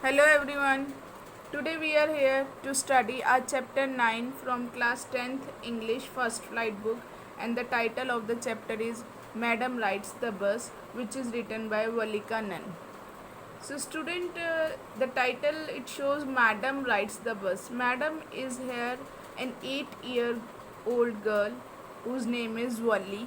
Hello everyone. Today we are here to study our chapter 9 from class 10th English first flight book, and the title of the chapter is Madam Rides the Bus, which is written by Valika Nan. So student, the title it shows Madam Rides the Bus. Madam is here an 8-year-old girl whose name is Wally,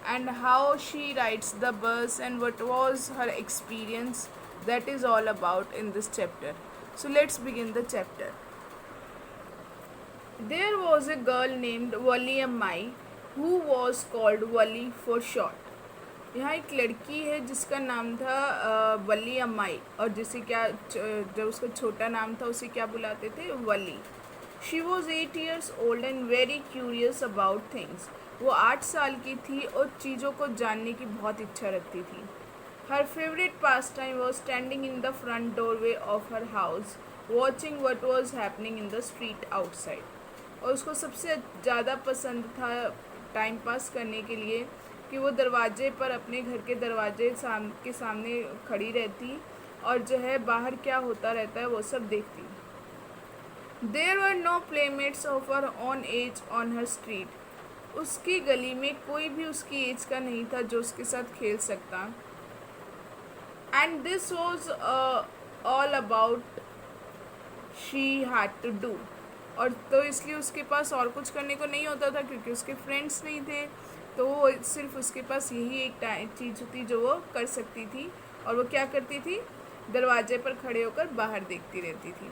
and how she rides the bus and what was her experience, that is all about in this chapter. So let's begin the chapter. There was a girl named Wally Mai who was called Wally for short. यहाँ एक लड़की है जिसका नाम था वली अम्माई, और जिसे क्या जो उसका छोटा नाम था उसे क्या बुलाते थे, Valli. She was 8 years old and very curious about things. वो 8 साल की थी और चीज़ों को जानने की बहुत इच्छा रखती थी. हर favourite pass time was standing in the front doorway of her house watching what was happening in the street outside. और उसको सबसे ज़्यादा पसंद था टाइम पास करने के लिए कि वो दरवाजे पर अपने घर के दरवाजे के सामने खड़ी रहती और जो है बाहर क्या होता रहता है वो सब देखती. There were no playmates of her own age on her street. उसकी गली में कोई भी उसकी एज का नहीं था जो उसके साथ खेल सकता. And this was all about she had to do. और तो इसलिए उसके पास और कुछ करने को नहीं होता था क्योंकि उसके फ्रेंड्स नहीं थे, तो वो सिर्फ उसके पास यही एक चीज़ थी जो वो कर सकती थी. और वो क्या करती थी, दरवाजे पर खड़े होकर बाहर देखती रहती थी.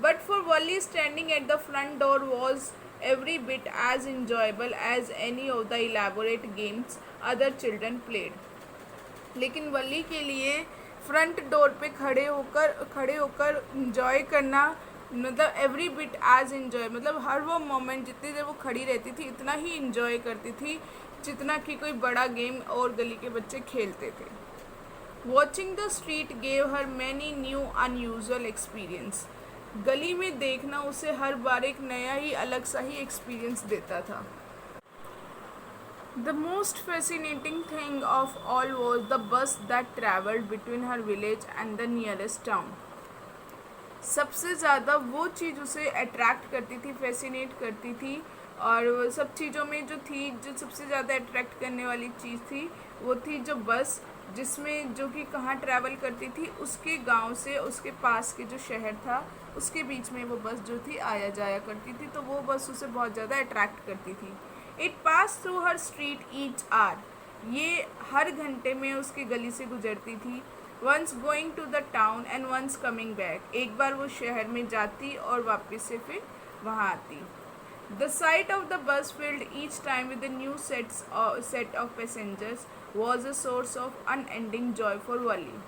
But for Valli standing at the front door was every bit as enjoyable as any of the elaborate games other children played. लेकिन वली के लिए फ्रंट डोर पे खड़े होकर इंजॉय करना, मतलब एवरी बिट एज इंजॉय, मतलब हर वो मोमेंट जितनी देर वो खड़ी रहती थी इतना ही इंजॉय करती थी जितना कि कोई बड़ा गेम और गली के बच्चे खेलते थे. Watching the street gave her many new unusual experience. गली में देखना उसे हर बार एक नया ही अलग सा ही एक्सपीरियंस देता था. The most fascinating thing of all was the bus that travelled between her village and the nearest town. सबसे ज़्यादा वो चीज़ उसे अट्रैक्ट करती थी, फैसिनेट करती थी, और सब चीज़ों में जो थी, जो सबसे ज़्यादा अट्रैक्ट करने वाली चीज़ थी वो थी जो बस, जिसमें जो कि कहाँ ट्रैवल करती थी, उसके गांव से उसके पास के जो शहर था उसके बीच में वो बस जो थी आया जाया करती थी. तो वो बस उसे बहुत ज़्यादा अट्रैक्ट करती थी. It pass through her street each hour. ये हर घंटे में उसकी गली से गुजरती थी. Once going to the town and once coming back. एक बार वो शहर में जाती और वापस से फिर वहाँ आती. The sight of the bus filled each time with new set of passengers was a source of unending joy for Valli.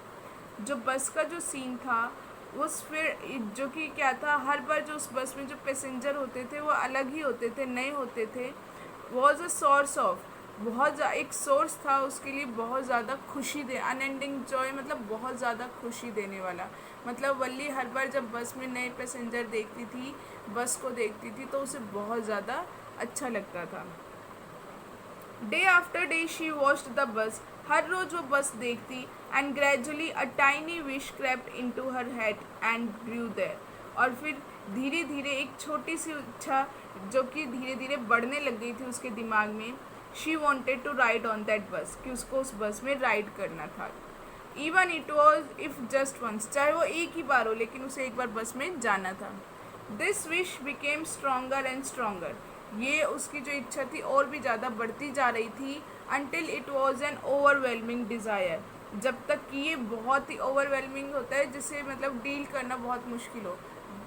जो बस का जो सीन था उस फिर जो कि क्या था, हर बार जो उस बस में जो पैसेंजर होते थे वो अलग ही होते थे, नए होते थे. वॉज अ सोर्स ऑफ, एक सोर्स था उसके लिए बहुत ज़्यादा खुशी दे, अनएंडिंग जॉय मतलब बहुत ज़्यादा खुशी देने वाला. मतलब वल्ली हर बार जब बस में नए पैसेंजर देखती थी, बस को देखती थी, तो उसे बहुत ज़्यादा अच्छा लगता था. Day after day she watched the bus. हर रोज़ वो बस देखती. And gradually a tiny wish crept into her head and grew there. और फिर धीरे धीरे एक छोटी सी इच्छा जो कि धीरे धीरे बढ़ने लग गई थी उसके दिमाग में. She wanted to ride on that bus, कि उसको उस बस में राइड करना था. Even it was if just once, चाहे वो एक ही बार हो, लेकिन उसे एक बार बस में जाना था. This wish became stronger and stronger. ये उसकी जो इच्छा थी और भी ज़्यादा बढ़ती जा रही थी. Until it was N overwhelming desire. जब तक कि ये बहुत ही ओवरवेलमिंग होता है, जिसे मतलब डील करना बहुत मुश्किल हो.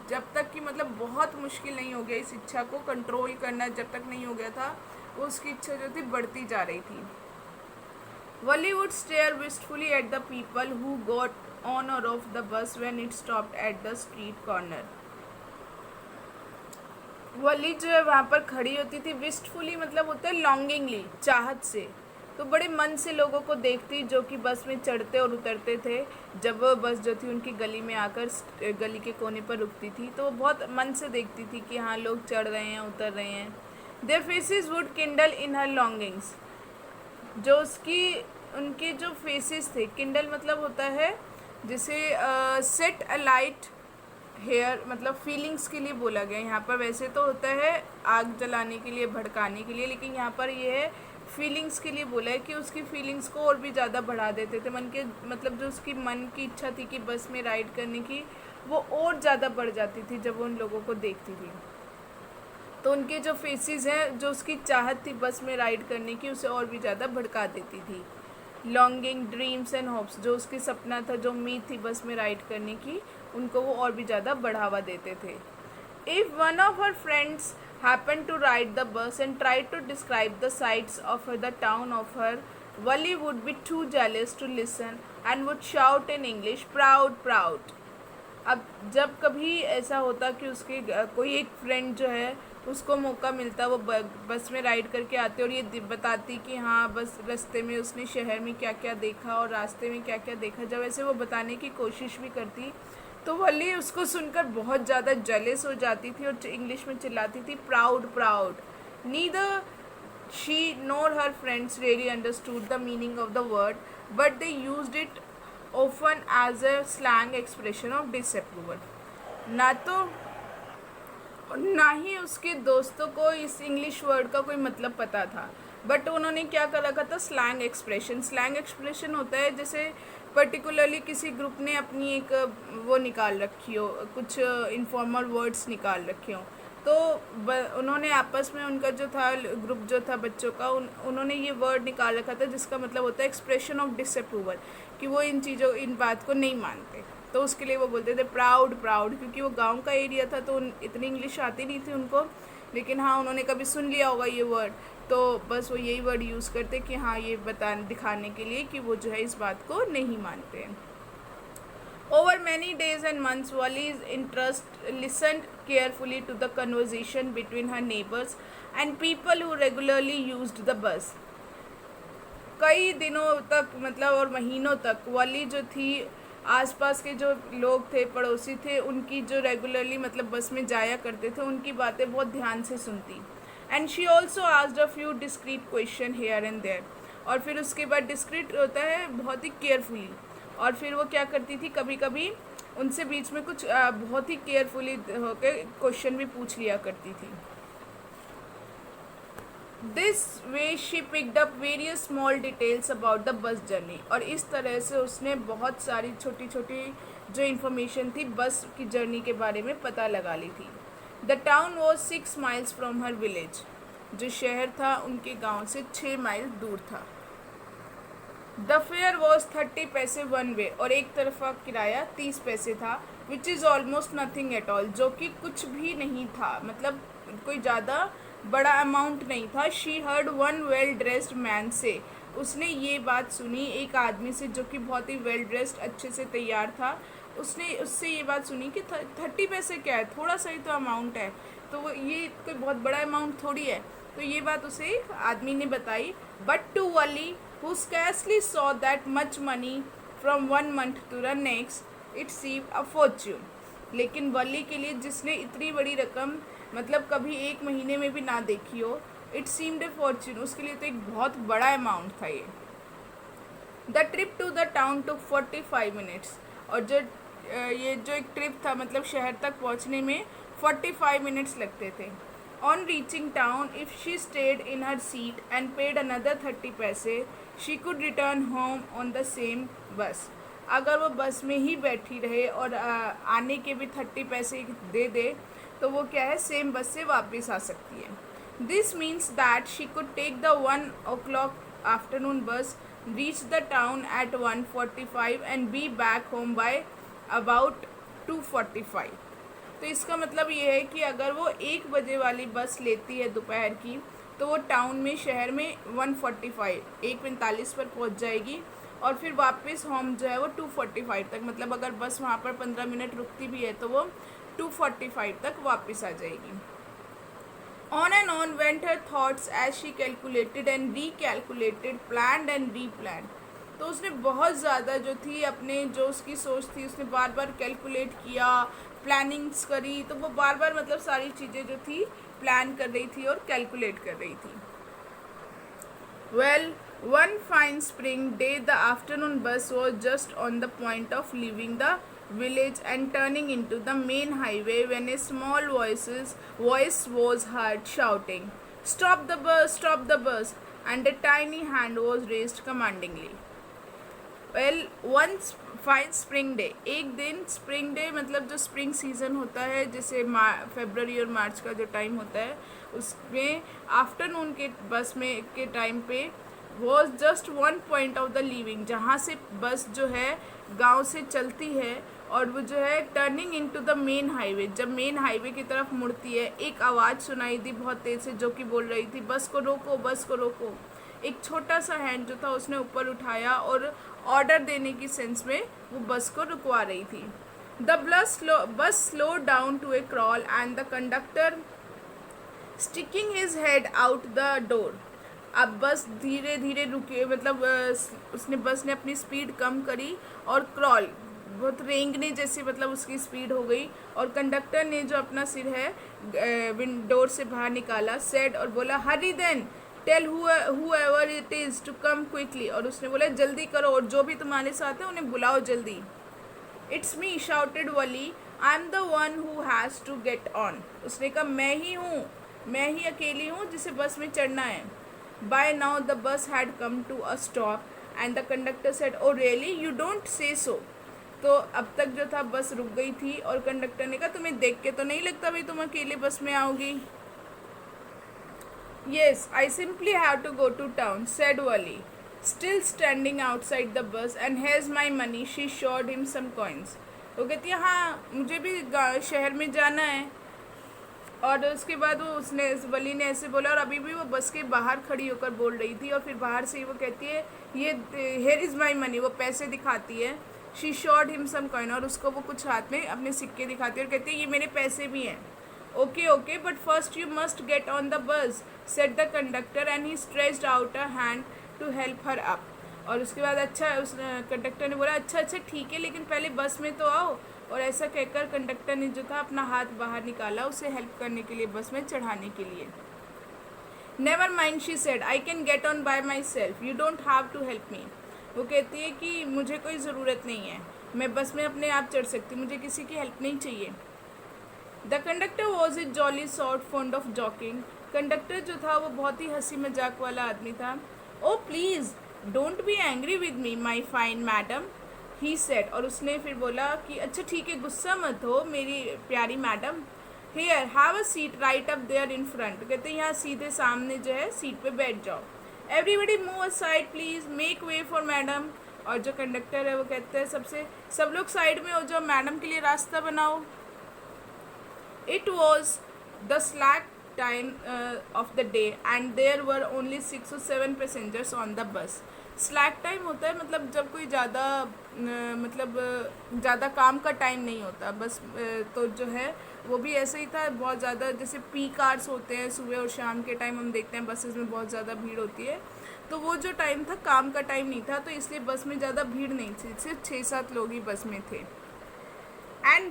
जब तक कि मतलब बहुत मुश्किल नहीं हो गया इस इच्छा को कंट्रोल करना, जब तक नहीं हो गया था, वो उसकी इच्छा जो थी बढ़ती जा रही थी. Wally would stare wistfully at the people who got on or off the bus when it stopped at the street corner. वली जो है वहाँ पर खड़ी होती थी. विस्टफुली मतलब होता है लॉन्गिंगली, चाहत से. तो बड़े मन से लोगों को देखती जो कि बस में चढ़ते और उतरते थे. जब वो बस जो थी उनकी गली में आकर गली के कोने पर रुकती थी, तो वो बहुत मन से देखती थी कि हाँ लोग चढ़ रहे हैं, उतर रहे हैं. Their faces would Kindle in her longings. जो उनके जो फेसेस थे, किंडल मतलब होता है जैसे सेट अ लाइट हेयर मतलब फीलिंग्स के लिए बोला गया यहाँ पर। वैसे तो होता है आग जलाने के लिए, भड़काने के लिए, लेकिन यहाँ पर ये है फीलिंग्स के लिए बोला है कि उसकी फीलिंग्स को और भी ज़्यादा बढ़ा देते थे। मन के मतलब जो उसकी मन की इच्छा थी कि बस में राइड करने की, वो और ज़्यादा बढ़ जाती थी जब वो उन लोगों को देखती थी। तो उनके जो फेसेस हैं, जो उसकी चाहत थी बस में राइड करने की, उसे और भी ज़्यादा भड़का देती थी। लॉन्गिंग, ड्रीम्स एंड होप्स, जो उसकी सपना था, जो उम्मीद थी बस में राइड करने की, उनको वो और भी ज़्यादा बढ़ावा देते थे। If one of her friends happened to ride the bus and tried to describe the sights of the town of her, Wally would be too jealous to listen and would shout in English, proud, proud. अब जब कभी ऐसा होता कि उसके कोई एक friend जो है उसको मौका मिलता, वो बस में राइड करके आते और ये बताती कि हाँ बस रास्ते में उसने शहर में क्या क्या देखा और रास्ते में क्या क्या देखा, जब ऐसे वो बताने की कोशिश भी करती तो वली उसको सुनकर बहुत ज़्यादा जेलस हो जाती थी और इंग्लिश में चिल्लाती थी, proud proud. Neither she NOR her friends really understood the meaning of the word, but they used it often as a slang expression of disapproval. ना तो ना ही उसके दोस्तों को इस इंग्लिश वर्ड का कोई मतलब पता था, बट उन्होंने क्या कर रखा था, स्लैंग एक्सप्रेशन। स्लैंग एक्सप्रेशन होता है जैसे पर्टिकुलरली किसी ग्रुप ने अपनी एक वो निकाल रखी हो, कुछ इनफॉर्मल वर्ड्स निकाल रखे हो, तो उन्होंने आपस में उनका जो था ग्रुप जो था बच्चों का, उन्होंने ये वर्ड निकाल रखा था जिसका मतलब होता है एक्सप्रेशन ऑफ डिसअप्रूवल, कि वो इन चीज़ों इन बात को नहीं मानते। तो उसके लिए वो बोलते थे प्राउड प्राउड, क्योंकि वो गांव का एरिया था तो इतनी इंग्लिश आती नहीं थी उनको, लेकिन हाँ उन्होंने कभी सुन लिया होगा ये वर्ड, तो बस वो यही वर्ड यूज़ करते कि हाँ ये दिखाने के लिए कि वो जो है इस बात को नहीं मानते हैं। Over many days and months, Wally's interest listened carefully to the conversation between her neighbors and people who regularly used the bus. कई दिनों तक मतलब और महीनों तक वॉली जो थी आसपास के जो लोग थे, पड़ोसी थे, उनकी जो रेगुलरली मतलब बस में जाया करते थे, उनकी बातें बहुत ध्यान से सुनती। And she also asked a few discreet question here and there, और फिर उसके बाद डिस्क्रीट होता है बहुत ही केयरफुली, और फिर वो क्या करती थी, कभी कभी उनसे बीच में कुछ बहुत ही केयरफुली होकर क्वेश्चन भी पूछ लिया करती थी। This way she picked up various small details about the bus journey, और इस तरह से उसने बहुत सारी छोटी छोटी जो इन्फॉर्मेशन थी बस की जर्नी के बारे में पता लगा ली थी। The town was 6 miles from her village, जो शहर था उनके गांव से 6 माइल दूर था। द फेयर वॉज 30 पैसे वन वे, और एक तरफा किराया 30 पैसे था, which is almost nothing at all, जो कि कुछ भी नहीं था, मतलब कोई ज़्यादा बड़ा अमाउंट नहीं था। She heard one well dressed man से, उसने ये बात सुनी एक आदमी से जो कि बहुत ही वेल ड्रेस्ड अच्छे से तैयार था, उसने उससे ये बात सुनी कि 30 पैसे क्या है, थोड़ा सा ही तो अमाउंट है, तो वो ये कोई बहुत बड़ा अमाउंट थोड़ी है, तो ये बात उसे आदमी ने बताई। But to Valli who scarcely saw that much money from one month to the next, it seemed a fortune. लेकिन वली के लिए जिसने इतनी बड़ी रकम मतलब कभी एक महीने में भी ना देखी हो, इट सीम्ड ए फॉर्च्यून, उसके लिए तो एक बहुत बड़ा अमाउंट था ये। The trip to the town took 45 minutes, और जो ये जो एक ट्रिप था मतलब शहर तक पहुंचने में 45 मिनट्स लगते थे। On reaching town, if she stayed in her seat and paid another 30 पैसे, she could return home on the same bus. अगर वो बस में ही बैठी रहे और आने के भी 30 पैसे दे दे, तो वो क्या है, सेम बस से वापस आ सकती है। This means that she could take the 1 o'clock afternoon bus, reach the town at 1:45 and be back home by about 2:45. तो इसका मतलब ये है कि अगर वो 1 बजे वाली बस लेती है दोपहर की, तो वो टाउन में शहर में 1:45 पर पहुंच जाएगी, और फिर वापस होम जो है वो 2:45 तक, मतलब अगर बस वहाँ पर 15 मिनट रुकती भी है तो वो 2:45 तक वापस आ जाएगी। On and on went her thoughts as she calculated and recalculated, planned and replanned. तो उसने बहुत ज़्यादा जो थी अपने जो उसकी सोच थी, उसने बार बार कैलकुलेट किया, प्लानिंग्स करी, तो वो बार बार मतलब सारी चीज़ें जो थी प्लान कर रही थी और कैलकुलेट कर रही थी। Well One fine spring day, the afternoon bus was just on the point of leaving the village and turning into the main highway when a small voice was heard shouting, "Stop the bus! Stop the bus!" and a tiny hand was raised commandingly. Well one fine spring day, एक दिन spring day मतलब जो spring season होता है, जैसे फरवरी और मार्च का जो टाइम होता है, उसमें आफ्टरनून के बस में के टाइम पे was just one point of the leaving, जहाँ से बस जो है गांव से चलती है और वो जो है turning into the main highway, जब मेन हाईवे की तरफ मुड़ती है, एक आवाज़ सुनाई दी बहुत तेज़ से जो कि बोल रही थी, बस को रोको, बस को रोको। एक छोटा सा हैंड जो था उसने ऊपर उठाया और ऑर्डर देने की सेंस में वो बस को रुकवा रही थी। The bus slow down to a crawl and the conductor sticking his head out the door. अब बस धीरे धीरे रुके, मतलब बस ने अपनी स्पीड कम करी और क्रॉल बहुत रेंगने जैसी, मतलब उसकी स्पीड हो गई, और कंडक्टर ने जो अपना सिर है विंडोर से बाहर निकाला, सेड और बोला, hurry then tell whoever it is to come quickly, और उसने बोला जल्दी करो और जो भी तुम्हारे साथ है उन्हें बुलाओ जल्दी। It's me shouted Wali, I am the one who has to get on। उसने कहा मैं ही हूँ, मैं ही अकेली हूँ जिसे बस में चढ़ना है। By now the bus had come to a stop and the conductor said, oh really, you don't say so। तो अब तक जो था बस रुक गई थी और कंडक्टर ने कहा तुम्हें देख के तो नहीं लगता भाई तुम अकेले बस में आओगी। Yes, I simply have to go to town, said Wali, still standing outside the bus, and here's my money। She showed him some coins। वो कहती है हाँ मुझे भी शहर में जाना है, और उसके बाद वो वली ने ऐसे बोला, और अभी भी वो बस के बाहर खड़ी होकर बोल रही थी, और फिर बाहर से ही वो कहती है ये here is my money, वो पैसे दिखाती है। She showed him some coin, और उसको वो कुछ हाथ में अपने सिक्के दिखाती है और कहती है ये मेरे पैसे भी हैं। Okay, but first you must get on the bus, said the conductor, and he stretched out a hand to help her up। और उसके बाद उस कंडक्टर ने बोला अच्छा ठीक है, लेकिन पहले बस में तो आओ। और ऐसा कहकर कंडक्टर ने जो था अपना हाथ बाहर निकाला उसे हेल्प करने के लिए, बस में चढ़ाने के लिए। Never mind, she said, I can get on by myself, you don't have to help me. वो कहती है कि मुझे कोई ज़रूरत नहीं है, मैं बस में अपने आप चढ़ सकती, मुझे किसी की हेल्प नहीं चाहिए। The conductor was a jolly sort fond of joking. Conductor जो था वो बहुत ही हंसी मजाक वाला आदमी था। ओ please don't be angry with me my fine madam, he said. और उसने फिर बोला कि अच्छा ठीक है, गुस्सा मत हो मेरी प्यारी madam. Here have a seat right up there in front. कहते हैं यहाँ सीधे सामने जो है सीट पे बैठ जाओ। Everybody move aside please, make way for madam. और जो कंडक्टर है वो कहते हैं सब लोग साइड में हो जाओ, मैडम के लिए रास्ता बनाओ। It was the slack time of the day and there were only 6 or 7 passengers on the bus। Slack time होता है मतलब जब कोई ज़्यादा काम का टाइम नहीं होता, बस तो जो है वो भी ऐसे ही था, बहुत ज़्यादा जैसे पीक आवर्स होते हैं सुबह और शाम के टाइम हम देखते हैं बसेस में बहुत ज़्यादा भीड़ होती है, तो वो जो टाइम था काम का टाइम नहीं था, तो इसलिए बस में ज़्यादा भीड़ नहीं थी, सिर्फ 6-7 लोग ही बस में थे। And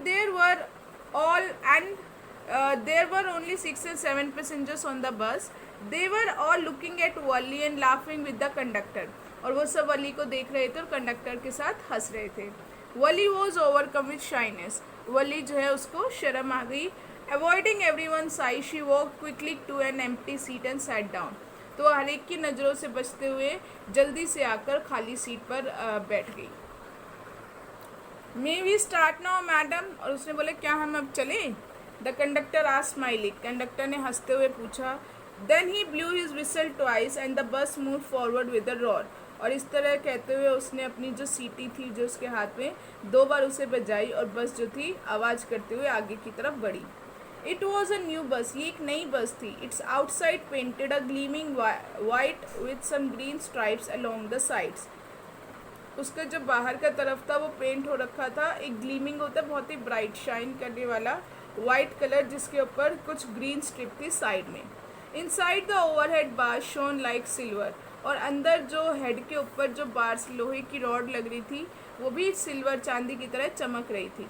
there were only 6 or 7 passengers on the bus। They were all looking at Wali and laughing with the conductor। और वो सब वली को देख रहे थे और कंडक्टर के साथ हंस रहे थे। वली was overcome with shyness। वली जो है उसको शर्म आ गई। Avoiding everyone's eye, she walked quickly to an empty seat and sat down। तो हर एक की नज़रों से बचते हुए जल्दी से आकर खाली सीट पर बैठ गई। May we start now madam. और उसने बोला क्या हम अब चलें? The conductor asked smiling. Conductor ने हंसते हुए पूछा। Then he blew his whistle twice and the bus move forward with a roar. और इस तरह कहते हुए उसने अपनी जो सीटी थी जो उसके हाथ में 2 बार उसे बजाई और बस जो थी आवाज़ करते हुए आगे की तरफ बढ़ी। It was a new bus. ये एक नई बस थी। Its outside painted a gleaming white with some green stripes along the sides. उसका जो बाहर का तरफ था वो पेंट हो रखा था, एक ग्लीमिंग होता है बहुत ही ब्राइट शाइन करने वाला वाइट कलर, जिसके ऊपर कुछ ग्रीन स्ट्रिप थी साइड में। Inside the overhead bar shown like silver. और अंदर जो हेड के ऊपर जो बार्स लोहे की रॉड लग रही थी वो भी सिल्वर चांदी की तरह चमक रही थी।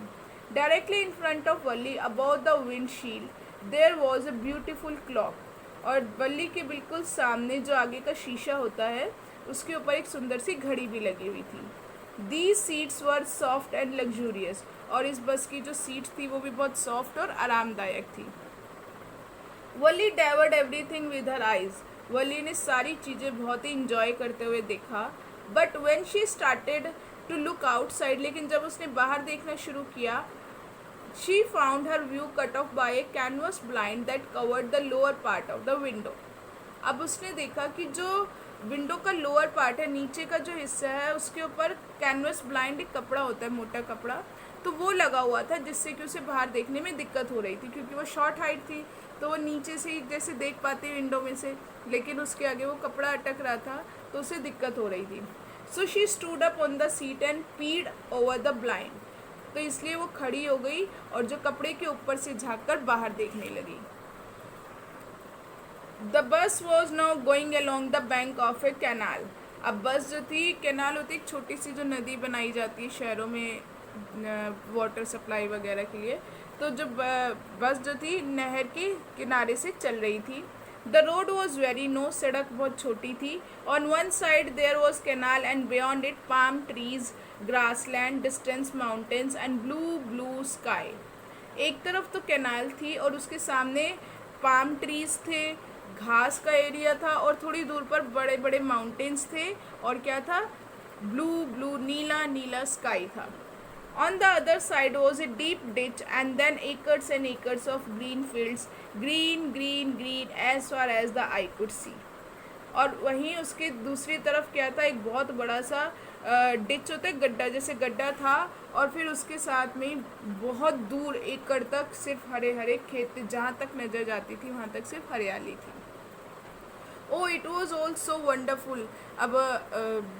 Directly in front of Valli above the windshield there was a beautiful clock. और वली के बिल्कुल सामने जो आगे का शीशा होता है उसके ऊपर एक सुंदर सी घड़ी भी लगी हुई थी। These seats were soft and luxurious, और इस बस की जो सीट थी वो भी बहुत सॉफ्ट और आरामदायक थी। Valli devoured everything with her eyes, Valli ने सारी चीज़ें बहुत ही इंजॉय करते हुए देखा। But when she started to look outside, लेकिन जब उसने बाहर देखना शुरू किया, she found her view cut off by a canvas blind that covered the lower part of the window. अब उसने देखा कि जो विंडो का लोअर पार्ट है, नीचे का जो हिस्सा है, उसके ऊपर कैनवस ब्लाइंड एक कपड़ा होता है, मोटा कपड़ा, तो वो लगा हुआ था, जिससे कि उसे बाहर देखने में दिक्कत हो रही थी, क्योंकि वो शॉर्ट हाइट थी तो वो नीचे से ही जैसे देख पाती विंडो में से, लेकिन उसके आगे वो कपड़ा अटक रहा था तो उसे दिक्कत हो रही थी। So she stood up on the seat and पीड ओवर द ब्लाइंड, तो इसलिए वो खड़ी हो गई और जो कपड़े के ऊपर से झाँक कर बाहर देखने लगी। The bus was now going along the bank of A canal. अब बस जो थी, कैनाल होती है एक छोटी सी जो नदी बनाई जाती है शहरों में वाटर सप्लाई वगैरह के लिए, तो जो बस जो थी नहर के किनारे से चल रही थी। The road was very narrow, सड़क बहुत छोटी थी। On one side there was canal and beyond it palm trees, grassland, distance mountains and blue blue sky. एक तरफ तो कैनाल थी और उसके सामने पाम ट्रीज थे, घास का एरिया था, और थोड़ी दूर पर बड़े बड़े माउंटेन्स थे, और क्या था, ब्लू ब्लू नीला नीला स्काई था। On the other side was a deep ditch and then acres and acres of green fields, green green green as far as the eye could see। और वहीं उसके दूसरी तरफ क्या था, एक बहुत बड़ा सा डिच होता है, गड्ढा, जैसे गड्ढा था, और फिर उसके साथ में बहुत दूर एकड़ तक सिर्फ हरे हरे खेत थे, जहाँ तक नजर जाती थी वहाँ तक सिर्फ हरियाली थी। Oh it was all so wonderful. अब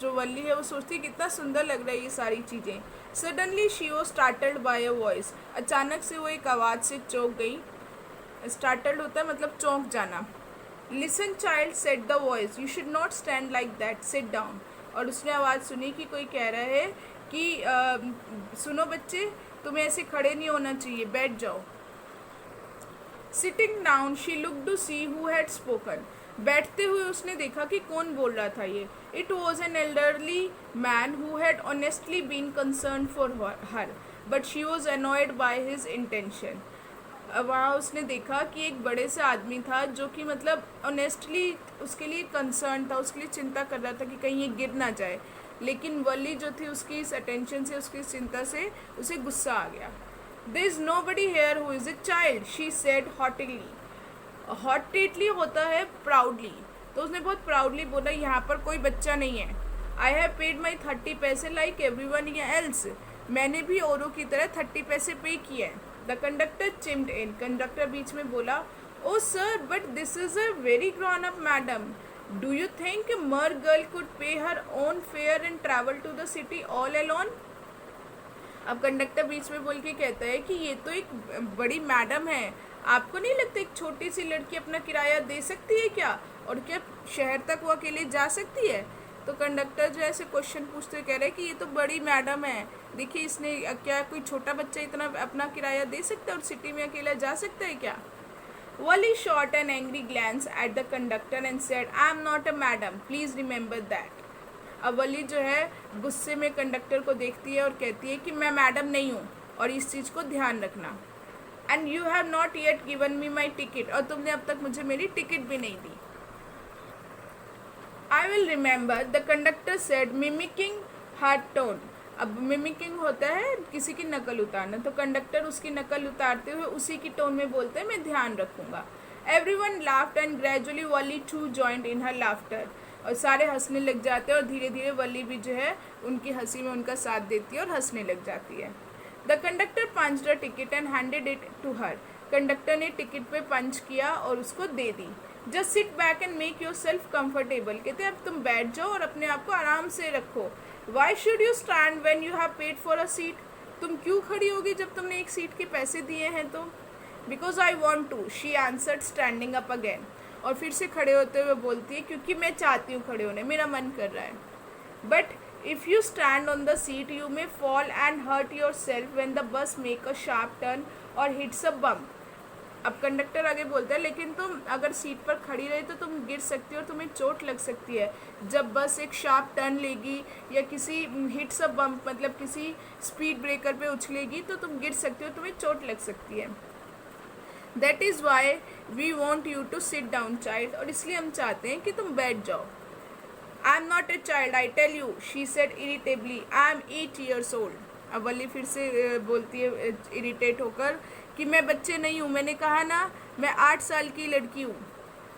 जो वल्ली है वो सोचती है कितना सुंदर लग रहा है ये सारी चीज़ें। Suddenly she was startled by a voice, अचानक से वो एक आवाज़ से चौंक गई। स्टार्टल्ड होता है मतलब चौंक जाना। Listen child said the voice, you should not stand like that, sit down. और उसने आवाज़ सुनी कि कोई कह रहा है कि सुनो बच्चे, तुम्हें ऐसे खड़े नहीं होना चाहिए, बैठ जाओ। Sitting down she look to see who had spoken, बैठते हुए उसने देखा कि कौन बोल रहा था ये। It was an elderly man who had honestly been concern for her, but she was annoyed by his intention. वहाँ उसने देखा कि एक बड़े से आदमी था जो कि मतलब ऑनेस्टली उसके लिए कंसर्न था, उसके लिए चिंता कर रहा था कि कहीं ये गिर ना जाए, लेकिन वली जो थी उसकी इस अटेंशन से, उसकी चिंता से उसे गुस्सा आ गया। There is nobody here who is a child, she said hotly. Hotly होता है प्राउडली, तो उसने बहुत प्राउडली बोला यहाँ पर कोई बच्चा नहीं है। आई हैव पेड माई 30 पैसे लाइक एवरीवन एल्स, मैंने भी औरों की तरह 30 पैसे पे किए हैं। The conductor chimed in, conductor बीच में बोला, oh sir but this is a very grown up madam, do you think my girl could pay her own fare and travel to the city all alone. अब conductor बीच में बोल के कहता है कि ये तो एक बड़ी मैडम है, आपको नहीं लगता एक छोटी सी लड़की अपना किराया दे सकती है क्या, और क्या शहर तक वो अकेले जा सकती है। तो कंडक्टर जो ऐसे क्वेश्चन पूछते हुए कह रहे हैं कि ये तो बड़ी मैडम है, देखिए इसने, क्या कोई छोटा बच्चा इतना अपना किराया दे सकता है और सिटी में अकेला जा सकता है क्या। Valli shot an angry glance at the conductor and said, I am not a madam, please remember that. अब वली जो है गुस्से में कंडक्टर को देखती है और कहती है कि मैं मैडम नहीं हूँ, और इस चीज़ को ध्यान रखना। And you have not yet given me my ticket, और तुमने अब तक मुझे मेरी टिकट भी नहीं दी। I will remember, the conductor said, mimicking her tone. अब मिमिकिंग होता है किसी की नकल उतारना, तो कंडक्टर उसकी नकल उतारते हुए उसी की टोन में बोलते हैं, मैं ध्यान रखूंगा। Everyone laughed and gradually Valli too joined in her laughter, और सारे हंसने लग जाते हैं और धीरे धीरे वली भी जो है उनकी हंसी में उनका साथ देती है और हंसने लग जाती है। The conductor punched a ticket and handed it to her, conductor ने टिकट पे पंच किया और उसको दे दी। Just sit back and make yourself comfortable, कहते हैं अब तुम बैठ जाओ और अपने आप को आराम से रखो। Why should you stand when you have paid for a seat, तुम क्यों खड़ी होगी जब तुमने एक सीट के पैसे दिए हैं तो। Because I want to, she answered standing up again, और फिर से खड़े होते हुए बोलती है क्योंकि मैं चाहती हूँ खड़े होने, मेरा मन कर रहा है। But if you stand on the seat you may fall and hurt yourself when the bus make a sharp turn or hits a bump, अब कंडक्टर आगे बोलता है लेकिन तुम अगर सीट पर खड़ी रही तो तुम गिर सकती हो और तुम्हें चोट लग सकती है। जब बस एक शार्प टर्न लेगी या किसी हिट्स अ बम्प मतलब किसी स्पीड ब्रेकर पे उछलेगी तो तुम गिर सकती हो, तुम्हें चोट लग सकती है। That is why we want you to sit down child, और इसलिए हम चाहते हैं कि तुम बैठ जाओ। I am not a child I tell you, she said irritably, I am 8 years old। अब वली फिर से बोलती है इरिटेट होकर कि मैं बच्चे नहीं हूँ, मैंने कहा ना मैं 8 साल की लड़की हूँ।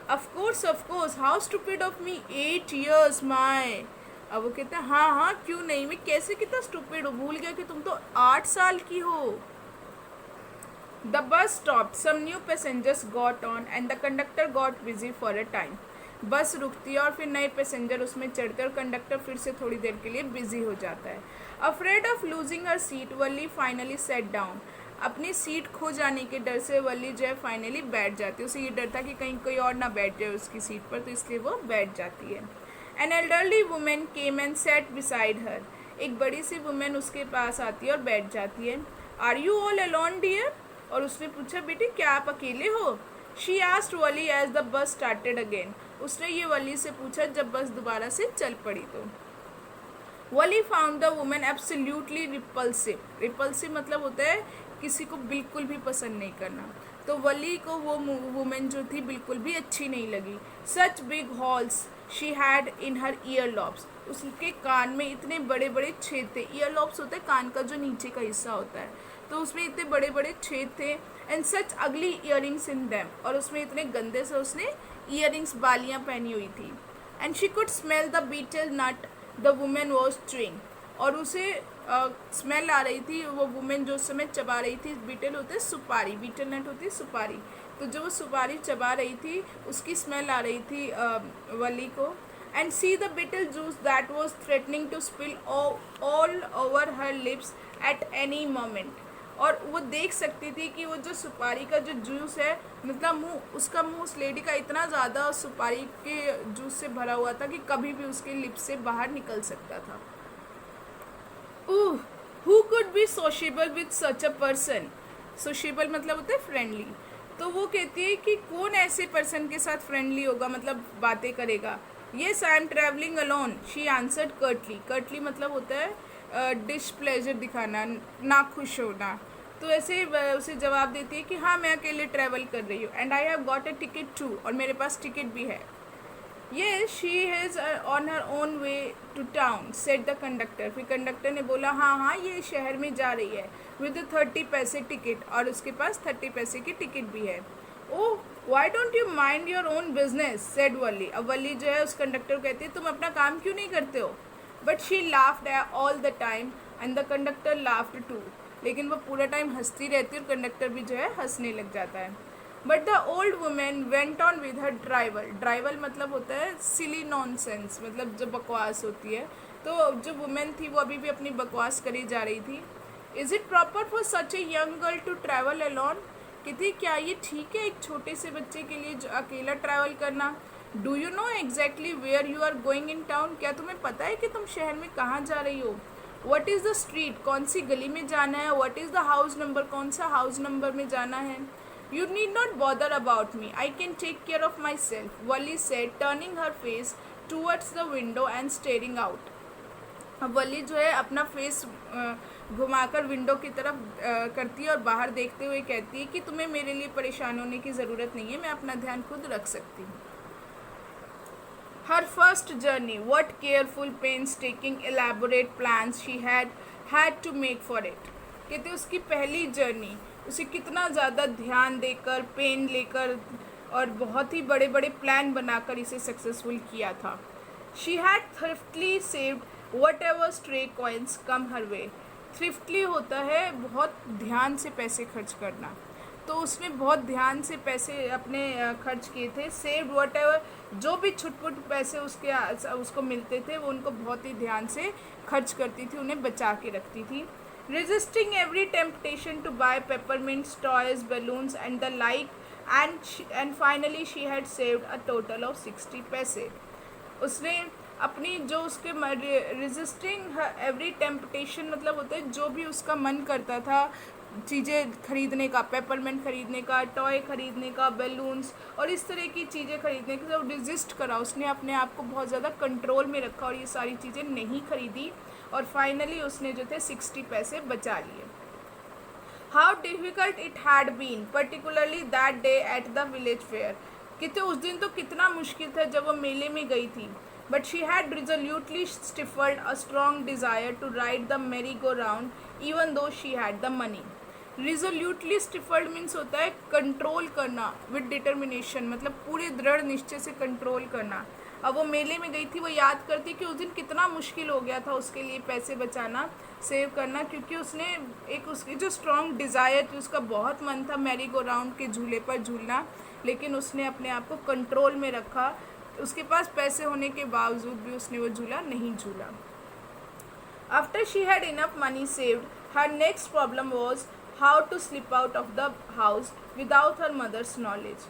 Of course how stupid of me, 8 years my. अब वो कहते हैं हाँ हाँ क्यों नहीं, मैं कैसे कितना स्टूपिड हूँ, भूल गया कि तुम तो 8 साल की हो। The bus stopped. Some new passengers got on and the conductor got busy for a time. बस रुकती है और फिर नए पैसेंजर उसमें चढ़ते और कंडक्टर फिर से थोड़ी देर के लिए बिजी हो जाता है। Afraid of losing her seat Wali finally set down. अपनी सीट खो जाने के डर से वली जो है फाइनली बैठ जाती है। उसे ये डर था कि कहीं कोई और ना बैठ जाए उसकी सीट पर, तो इसलिए वो बैठ जाती है। An elderly women came and set beside her. एक बड़ी सी वुमेन उसके पास आती है और बैठ जाती है। Are you all alone dear, और उसने पूछा बेटी क्या आप अकेले हो। She asked Valli as the bus started again. उसने ये वली से पूछा जब बस दोबारा से चल पड़ी तो। Valli found the women absolutely repulsive. Repulsive मतलब होता है किसी को बिल्कुल भी पसंद नहीं करना। तो वली को वो वुमेन जो थी बिल्कुल भी अच्छी नहीं लगी। Such big halls she had in her year lobes. उसके कान में इतने बड़े बड़े छेद थे। ईयर लॉब्स होता है कान का जो नीचे का हिस्सा होता है, तो उसमें इतने बड़े बड़े छेद थे। एंड सच अगली ईयरिंग्स इन दैम, और उसमें इतने गंदे से उसने ईयरिंग्स बालियाँ पहनी हुई थी। And she could smell the beetle not the women was chewing, और उसे स्मेल आ रही थी। वो वुमेन जो उस समय चबा रही थी, बीटल होते सुपारी, बीटल नट होती है सुपारी, तो जो वो सुपारी चबा रही थी उसकी स्मेल आ रही थी वली को। And see the betel juice that was threatening to spill all over her lips at any moment, और वो देख सकती थी कि वो जो सुपारी का जो जूस है मतलब मुंह उसका मुंह उस लेडी का इतना ज़्यादा सुपारी के जूस से भरा हुआ था कि कभी भी उसके लिप्स से बाहर निकल सकता था। Who could be sociable with such a person. Sociable मतलब होता है फ्रेंडली। तो वो कहती है कि कौन ऐसे पर्सन के साथ फ्रेंडली होगा, मतलब बातें करेगा। Yes I am travelling alone, she answered Curtly. Curtly मतलब होता है डिसप्लेजर दिखाना, ना खुश होना। तो ऐसे उसे जवाब देती है कि हाँ मैं अकेले ट्रैवल कर रही हूँ। And I have got a ticket too, और मेरे पास टिकट भी है। ये she is on her own way to town said the conductor. फिर कंडक्टर ने बोला हाँ हाँ ये शहर में जा रही है विद 30 पैसे टिकट, और उसके पास 30 पैसे की टिकट भी है। Oh why don't you mind your own business said Valli. अब वली जो है उस कंडक्टर को कहती है तुम अपना काम क्यों नहीं करते हो। But she laughed all the time and the conductor laughed too. लेकिन वो पूरा टाइम हंसती रहती है और कंडक्टर भी जो है हंसने लग जाता है। But the old women went on with her drivel. Drivel मतलब होता है सिली नॉनसेंस, मतलब जो बकवास होती है। तो जो वुमेन थी वो अभी भी अपनी बकवास करी जा रही थी। Is it proper for such a young girl to travel alone. कहती क्या ये ठीक है एक छोटे से बच्चे के लिए जो अकेला ट्रैवल करना। Do you know exactly where you are going in town. क्या तुम्हें पता है कि तुम शहर में कहाँ जा रही हो। व्हाट इज़ द स्ट्रीट, कौन सी गली में जाना है। What is the house number, कौन सा हाउस नंबर में जाना है। You need not bother about me. I can take care of myself, Wally said, turning her face towards the window and staring out. अब वली जो है अपना फेस घुमाकर विंडो की तरफ करती है और बाहर देखते हुए कहती है कि तुम्हें मेरे लिए परेशान होने की ज़रूरत नहीं है, मैं अपना ध्यान खुद रख सकती हूँ। Her first journey, what careful, painstaking, elaborate plans she had to make for it. कहते उसकी पहली जर्नी, उसे कितना ज़्यादा ध्यान देकर पेन लेकर और बहुत ही बड़े बड़े प्लान बनाकर इसे सक्सेसफुल किया था। She had thriftily saved whatever stray coins come her way. Thriftily होता है बहुत ध्यान से पैसे खर्च करना, तो उसने बहुत ध्यान से पैसे अपने खर्च किए थे। सेव्ड वट एवर, जो भी छुटपुट पैसे उसको मिलते थे वो उनको बहुत ही ध्यान से खर्च करती थी, उन्हें बचा के रखती थी। Resisting every temptation to buy peppermints, toys, balloons and the like, and finally she had saved a total of 60 पैसे। उसने अपनी जो उसके रेजिस्टिंग एवरी टेम्पटेशन मतलब होता है जो भी उसका मन करता था चीज़ें खरीदने का, पेपरमेंट खरीदने का, टॉय खरीदने का, बैलून्स और इस तरह की चीज़ें खरीदने का जब डिजिस्ट करा, उसने अपने आप को बहुत ज़्यादा कंट्रोल में रखा और ये सारी चीज़ें नहीं खरीदी और फाइनली उसने जो थे 60 पैसे बचा लिए। How difficult it had been particularly that day at the village fair. कहते उस दिन तो कितना मुश्किल था जब वो मेले में गई थी। But she had resolutely stifled a strong desire to ride the merry go round even though she had the money. Resolutely stifled means होता है कंट्रोल करना विद डिटर्मिनेशन, मतलब पूरे दृढ़ निश्चय से कंट्रोल करना। अब वो मेले में गई थी, वो याद करती कि उस दिन कितना मुश्किल हो गया था उसके लिए पैसे बचाना, सेव करना, क्योंकि उसने एक उसकी जो स्ट्रॉन्ग डिज़ायर थी, उसका बहुत मन था मैरी गो राउंड के झूले पर झूलना, लेकिन उसने अपने आप को कंट्रोल में रखा। उसके पास पैसे होने के बावजूद भी उसने वो झूला नहीं झूला। After she had enough money saved, her next problem was how to slip out of the house without her mother's knowledge.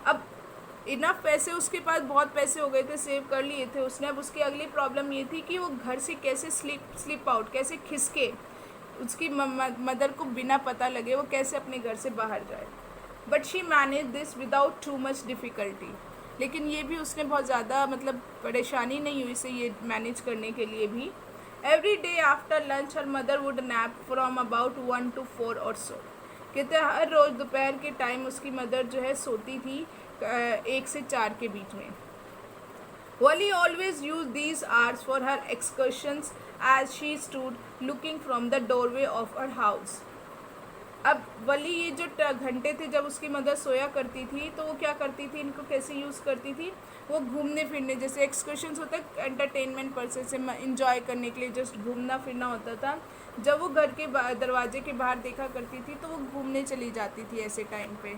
अब इनफ पैसे उसके पास, बहुत पैसे हो गए थे, सेव कर लिए थे उसने। अब उसकी अगली प्रॉब्लम ये थी कि वो घर से कैसे स्लिप आउट, कैसे खिसके, उसकी मदर को बिना पता लगे वो कैसे अपने घर से बाहर जाए। But she manage this without too much difficulty. लेकिन ये भी उसने बहुत ज़्यादा मतलब परेशानी नहीं हुई इसे ये मैनेज करने के लिए भी। Every day after lunch her mother would nap from about 1 to 4 और सो। कहते हैं हर रोज़ दोपहर के टाइम उसकी मदर जो है सोती थी 1 से 4 के बीच में। Wally always used these hours for her excursions as she stood looking from the doorway of her house. अब वली ये जो घंटे थे जब उसकी मदर सोया करती थी तो वो क्या करती थी, इनको कैसे यूज़ करती थी, वो घूमने फिरने, जैसे एक्सकर्शंस होता है एंटरटेनमेंट पर्पस से, इंजॉय करने के लिए जस्ट घूमना फिरना होता था। जब वो घर के दरवाजे के बाहर देखा करती थी तो वो घूमने चली जाती थी ऐसे टाइम पे।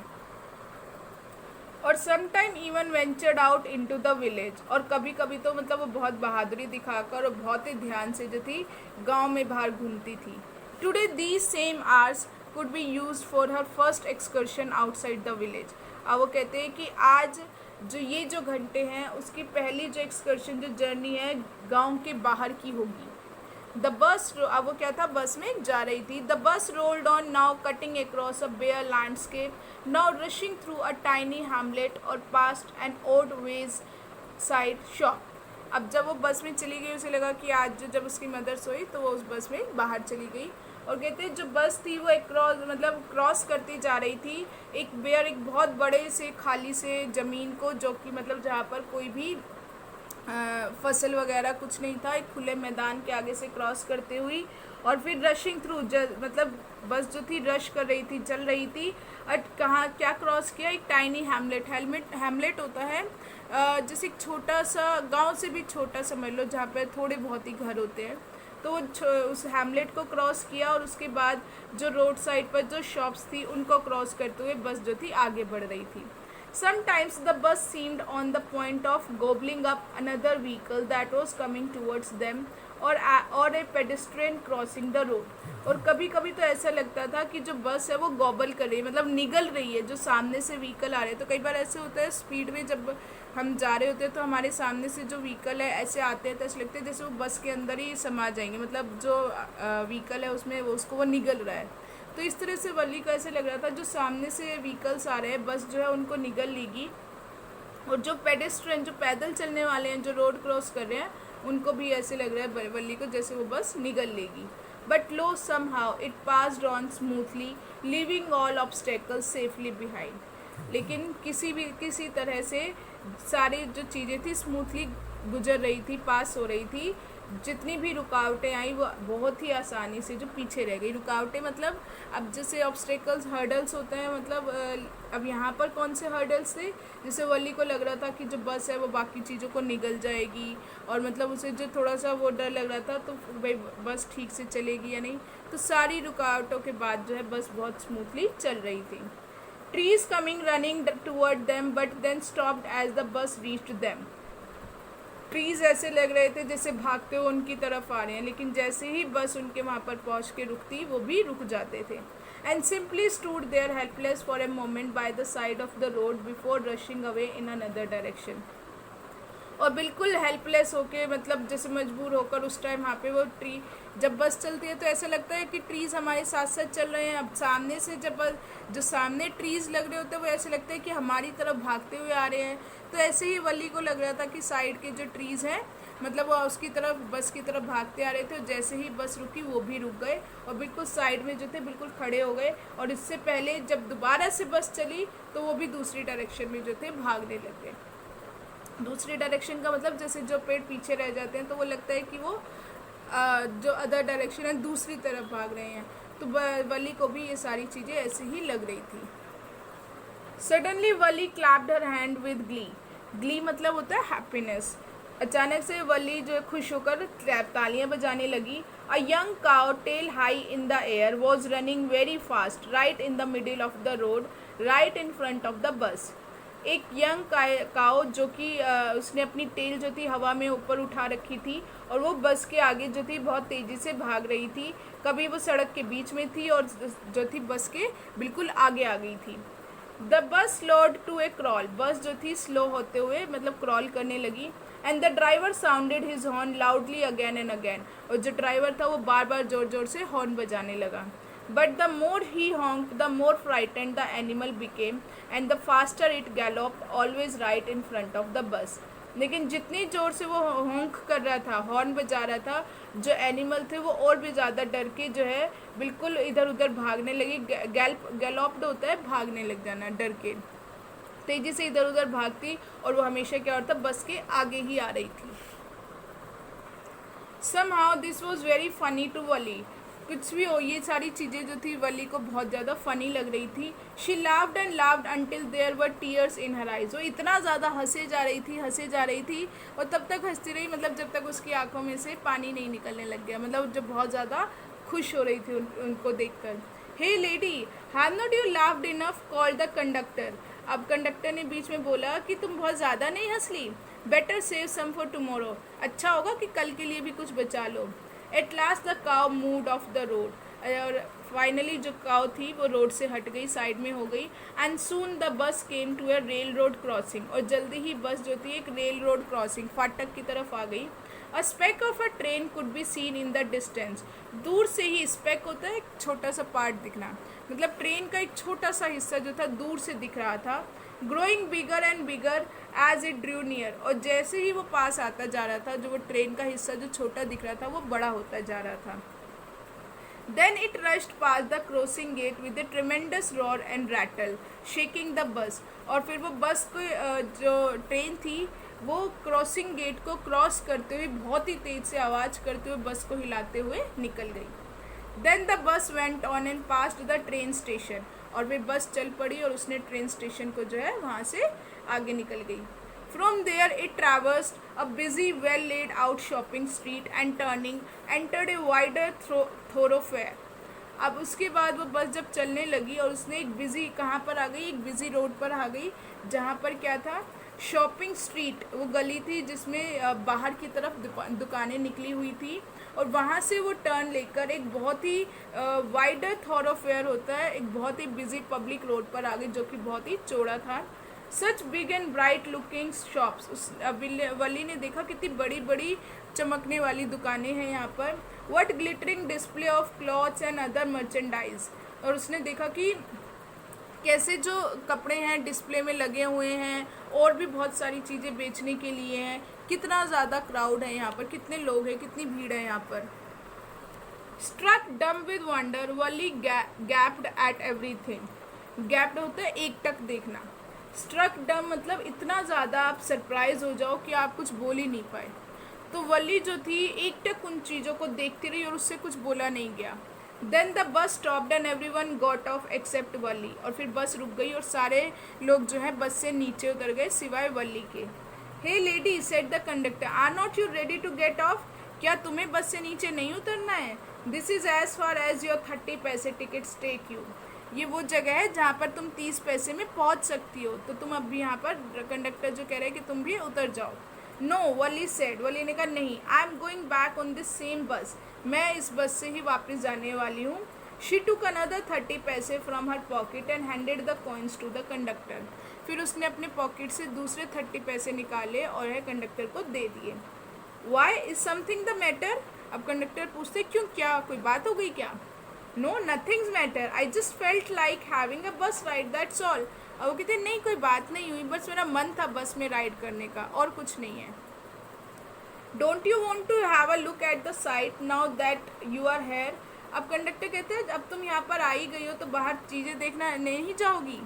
और some time even ventured out into the village, और कभी कभी तो मतलब वो बहुत बहादुरी दिखाकर और बहुत ही ध्यान से जो थी गांव में बाहर घूमती थी। Today these same hours could be used for her first excursion outside the village. अब वो कहते हैं कि आज जो ये जो घंटे हैं उसकी पहली जो एक्सकर्शन, जो जर्नी है गांव के बाहर की होगी। द बस, अब वो क्या था, बस में जा रही थी। The bus rolled on now cutting across a bare landscape, now rushing through a tiny hamlet or past an old wayside shop. अब जब वो बस में चली गई उसे लगा कि आज जब उसकी मदर सोई तो वो उस बस में बाहर चली गई। और कहते हैं जो बस थी वो क्रॉस करती जा रही थी एक बहुत बड़े से खाली से ज़मीन को, जो कि मतलब जहाँ पर कोई भी फसल वगैरह कुछ नहीं था, एक खुले मैदान के आगे से क्रॉस करते हुई। और फिर रशिंग थ्रू, मतलब बस जो थी रश कर रही थी, चल रही थी। कहाँ क्या क्रॉस किया, एक टाइनी हैमलेट होता है जैसे एक छोटा सा गांव से भी छोटा समझ लो, जहाँ पर थोड़े बहुत ही घर होते हैं। तो उस हैमलेट को क्रॉस किया और उसके बाद जो रोड साइड पर जो शॉप्स थी उनको क्रॉस करते हुए बस जो थी आगे बढ़ रही थी। Sometimes the bus seemed on the point of gobbling up another vehicle that was coming towards them, or a pedestrian crossing the road. और कभी कभी तो ऐसा लगता था कि जो बस है वो गॉबल कर रही है, मतलब निगल रही है जो सामने से व्हीकल आ रहे हैं। तो कई बार ऐसे होता है स्पीड में जब हम जा रहे होते हैं तो हमारे सामने से जो व्हीकल है ऐसे आते हैं तो ऐसे लगते हैं जैसे वो बस के अंदर ही समा जाएंगे, मतलब जो व्हीकल है उसमें उसको वो निगल रहा है। तो इस तरह से वली को ऐसे लग रहा था जो सामने से व्हीकल्स आ रहे हैं बस जो है उनको निगल लेगी, और जो पेडेस्ट्रियन, जो पैदल चलने वाले हैं, जो रोड क्रॉस कर रहे हैं, उनको भी ऐसे लग रहा है वली को जैसे वो बस निगल लेगी। But low somehow it passed on smoothly leaving all obstacles safely behind. लेकिन किसी तरह से सारी जो चीज़ें थी स्मूथली गुजर रही थी, पास हो रही थी। जितनी भी रुकावटें आई वो बहुत ही आसानी से जो पीछे रह गई। रुकावटें मतलब अब जैसे ऑब्स्टेकल्स, हर्डल्स होते हैं, मतलब अब यहाँ पर कौन से हर्डल्स थे, जैसे वली को लग रहा था कि जो बस है वो बाकी चीज़ों को निगल जाएगी, और मतलब उसे जो थोड़ा सा वो डर लग रहा था तो भाई बस ठीक से चलेगी या नहीं। तो सारी रुकावटों के बाद जो है बस बहुत स्मूथली चल रही थी। Trees coming running toward them but then stopped as the bus reached them. Trees ऐसे लग रहे थे जैसे भागते हुए उनकी तरफ आ रहे हैं, लेकिन जैसे ही बस उनके वहाँ पर पहुँच के रुकती वो भी रुक जाते थे। And simply stood there helpless for a moment by the side of the road before rushing away in another direction. और बिल्कुल हेल्पलेस होके, मतलब जैसे मजबूर होकर उस टाइम वहाँ पे वो ट्री जब बस चलती है तो ऐसा लगता है कि ट्रीज़ हमारे साथ साथ चल रहे हैं। अब सामने से जब जो सामने ट्रीज़ लग रहे होते हैं वो ऐसे लगता है कि हमारी तरफ भागते हुए आ रहे हैं। तो ऐसे ही वली को लग रहा था कि साइड के जो ट्रीज़ हैं मतलब वो उसकी तरफ बस की तरफ भागते आ रहे थे, और जैसे ही बस रुकी वो भी रुक गए और बिल्कुल साइड में जो थे बिल्कुल खड़े हो गए। और इससे पहले जब दोबारा से बस चली तो वो भी दूसरी डायरेक्शन में जो थे भागने लग गए। दूसरी डायरेक्शन का मतलब जैसे जो पेड़ पीछे रह जाते हैं तो वो लगता है कि वो जो अदर डायरेक्शन है दूसरी तरफ भाग रहे हैं। तो वली को भी ये सारी चीज़ें ऐसे ही लग रही थी। Suddenly Wali clapped her hand with Glee. Glee मतलब होता है हैप्पीनेस। अचानक से वली जो है खुश होकर तालियां बजाने लगी। A young cow tail high in the air was running very fast right in the middle of the road right in front of the bus. एक यंग काओ जो कि उसने अपनी टेल जो थी हवा में ऊपर उठा रखी थी और वो बस के आगे जो थी बहुत तेज़ी से भाग रही थी। कभी वो सड़क के बीच में थी और जो थी बस के बिल्कुल आगे आ गई थी। द बस स्लोड टू ए क्रॉल। बस जो थी स्लो होते हुए मतलब क्रॉल करने लगी। And the driver sounded his horn loudly again and again. और जो ड्राइवर था वो बार बार ज़ोर ज़ोर से हॉर्न बजाने लगा। But the more he honked, the more frightened the animal became, and the faster it galloped, always right in front of the bus. लेकिन जितनी ज़ोर से वो होंक कर रहा था, हॉर्न बजा रहा था, जो एनिमल थे वो और भी ज़्यादा डर के जो है बिल्कुल इधर उधर भागने लगी। गैलॉप्ड होता है भागने लग जाना, डर के तेज़ी से इधर उधर भागती, और वो हमेशा क्या होता बस के आगे ही आ रही थी। Somehow this was very funny to Wally. कुछ भी हो ये सारी चीज़ें जो थी वली को बहुत ज़्यादा फ़नी लग रही थी। She laughed and laughed until there were tears in her eyes. वो इतना ज़्यादा हंसे जा रही थी और तब तक हंसती रही मतलब जब तक उसकी आंखों में से पानी नहीं निकलने लग गया, मतलब जब बहुत ज़्यादा खुश हो रही थी उनको देखकर। Hey lady have not you laughed enough call the conductor. अब कंडक्टर ने बीच में बोला कि तुम बहुत ज़्यादा नहीं हंस ली, better save some for tomorrow. अच्छा होगा कि कल के लिए भी कुछ बचा लो। At last the cow moved off the road. और फाइनली जो काउ थी वो रोड से हट गई, साइड में हो गई। And soon the bus came to a railroad crossing. और जल्दी ही बस जो थी एक रेल रोड क्रॉसिंग फाटक की तरफ आ गई। A speck of a train could be seen in the distance. दूर से ही, स्पेक होता है एक छोटा सा पार्ट दिखना, मतलब ट्रेन का एक छोटा सा हिस्सा जो था दूर से दिख रहा था। Growing bigger and bigger as it drew near. और जैसे ही वो पास आता जा रहा था, जो वो ट्रेन का हिस्सा जो छोटा दिख रहा था वो बड़ा होता जा रहा था। Then it rushed past the crossing gate with a tremendous roar and rattle shaking the bus. और फिर वो बस को जो ट्रेन थी वो क्रॉसिंग गेट को क्रॉस करते हुए बहुत ही तेज़ से आवाज़ करते हुए बस को हिलाते हुए निकल गई। Then the bus went on and passed the train station. और वे बस चल पड़ी और उसने ट्रेन स्टेशन को जो है वहाँ से आगे निकल गई। From there it traversed a busy well laid out shopping street and turning entered a wider thoroughfare. अब उसके बाद वो बस जब चलने लगी और उसने एक बिजी कहाँ पर आ गई, एक बिजी रोड पर आ गई जहाँ पर क्या था, शॉपिंग स्ट्रीट, वो गली थी जिसमें बाहर की तरफ दुकानें निकली हुई थी। और वहाँ से वो टर्न लेकर एक बहुत ही वाइडर थॉरोफेयर होता है, एक बहुत ही बिजी पब्लिक रोड पर आ गई जो कि बहुत ही चौड़ा था। Such big and bright looking shops. उस वली ने देखा कितनी बड़ी बड़ी चमकने वाली दुकानें हैं यहाँ पर। What glittering display of clothes and other merchandise. और उसने देखा कि कैसे जो कपड़े हैं डिस्प्ले में लगे हुए हैं और भी बहुत सारी चीज़ें बेचने के लिए हैं। कितना ज़्यादा क्राउड है यहाँ पर, कितने लोग हैं, कितनी भीड़ है यहाँ पर। स्ट्रक डम with wonder Wali gapped at everything. Gapped होता है एक टक देखना। स्ट्रक डम मतलब इतना ज़्यादा आप सरप्राइज हो जाओ कि आप कुछ बोल ही नहीं पाए। तो वली जो थी एक टक उन चीज़ों को देखती रही और उससे कुछ बोला नहीं गया। Then the bus stopped and everyone got off except Valli. और फिर बस रुक गई और सारे लोग जो है बस से नीचे उतर गए सिवाय वली के। Hey lady said the conductor are not you ready to get off. क्या तुम्हें बस से नीचे नहीं उतरना है? This is as far as your 30 paise tickets take you. ये वो जगह है जहाँ पर तुम 30 पैसे में पहुँच सकती हो। तो तुम अभी यहाँ पर कंडक्टर जो कह रहे हैं कि तुम भी उतर जाओ। नो वली सेड। वली ने कहा नहीं, I am going back on this same बस। मैं इस बस से ही वापस जाने वाली हूँ। शी टुक अनदर 30 पैसे from her pocket and handed the coins to the conductor. फिर उसने अपने पॉकेट से दूसरे 30 पैसे निकाले और कंडक्टर को दे दिए। Why is something the matter. अब कंडक्टर पूछते क्यों, क्या कोई बात हो गई क्या? No nothing's matter, I just felt like having a bus ride, that's all. अब वो कहते नहीं कोई बात नहीं हुई, बस मेरा मन था बस में राइड करने का, और कुछ नहीं है। Don't you want to have a look at the sight now that you are here? अब कंडक्टर कहते हैं अब तुम यहाँ पर आई गई हो तो बाहर चीज़ें देखना नहीं जाओगी?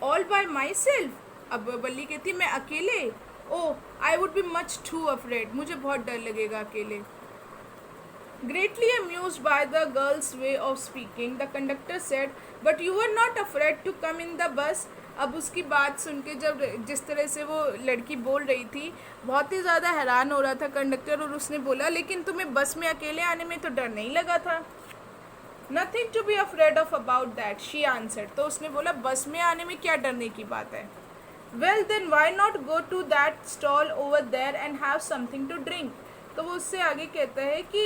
All by myself? अब बल्ली कहती मैं अकेले? Oh I would be much too afraid, मुझे बहुत डर लगेगा अकेले। Greatly amused by the girl's way of speaking, the conductor said, "But you were not afraid to come in the bus." अब उसकी बात सुन के जब जिस तरह से वो लड़की बोल रही थी, बहुत ही ज़्यादा हैरान हो रहा था कंडक्टर, और उसने बोला लेकिन तुम्हें बस में अकेले आने में तो डर नहीं लगा था? Nothing to be afraid of about that, she answered. तो उसने बोला बस में आने में क्या डरने की बात है? Well then why not go to that stall over there and have something to drink? तो वो उससे आगे कहता है कि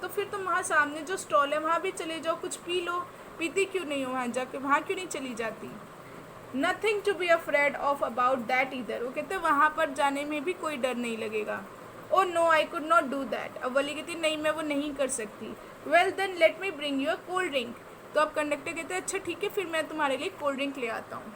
तो फिर तुम वहाँ सामने जो स्टॉल है वहाँ भी चले जाओ, कुछ पी लो, पीती क्यों नहीं हो वहाँ जाके, वहाँ क्यों नहीं चली जाती? Nothing to be afraid of about that इधर, वो कहते हैं वहाँ पर जाने में भी कोई डर नहीं लगेगा। Oh no I could not do that, अब वली कहती नहीं मैं वो नहीं कर सकती। Well then let me bring you a cold drink, तो अब कंडक्टर कहते हैं अच्छा ठीक है फिर मैं तुम्हारे लिए कोल्ड ड्रिंक ले आता हूँ।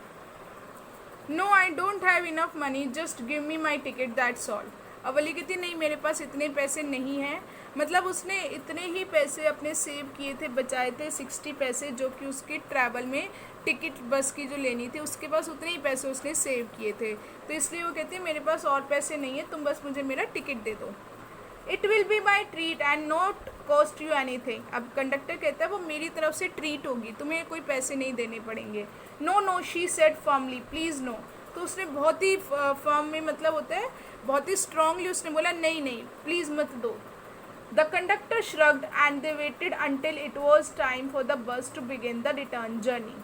No I don't have enough money, just give me my ticket that's all. Valli कहती नहीं मेरे पास इतने पैसे नहीं हैं, मतलब उसने इतने ही पैसे अपने सेव किए थे, बचाए थे 60 पैसे जो कि उसके ट्रैवल में टिकट बस की जो लेनी थी उसके पास उतने ही पैसे उसने सेव किए थे, तो इसलिए वो कहती है मेरे पास और पैसे नहीं है, तुम बस मुझे मेरा टिकट दे दो। It will be my treat and not cost you any thing, अब कंडक्टर कहता है वो मेरी तरफ से ट्रीट होगी, तुम्हें कोई पैसे नहीं देने पड़ेंगे। No no she said firmly, please no, तो उसने बहुत ही फर्म में मतलब होता है बहुत ही स्ट्रांगली उसने बोला नहीं नहीं प्लीज़ मत दो। The conductor shrugged and they waited until it was time for the bus to begin the return journey,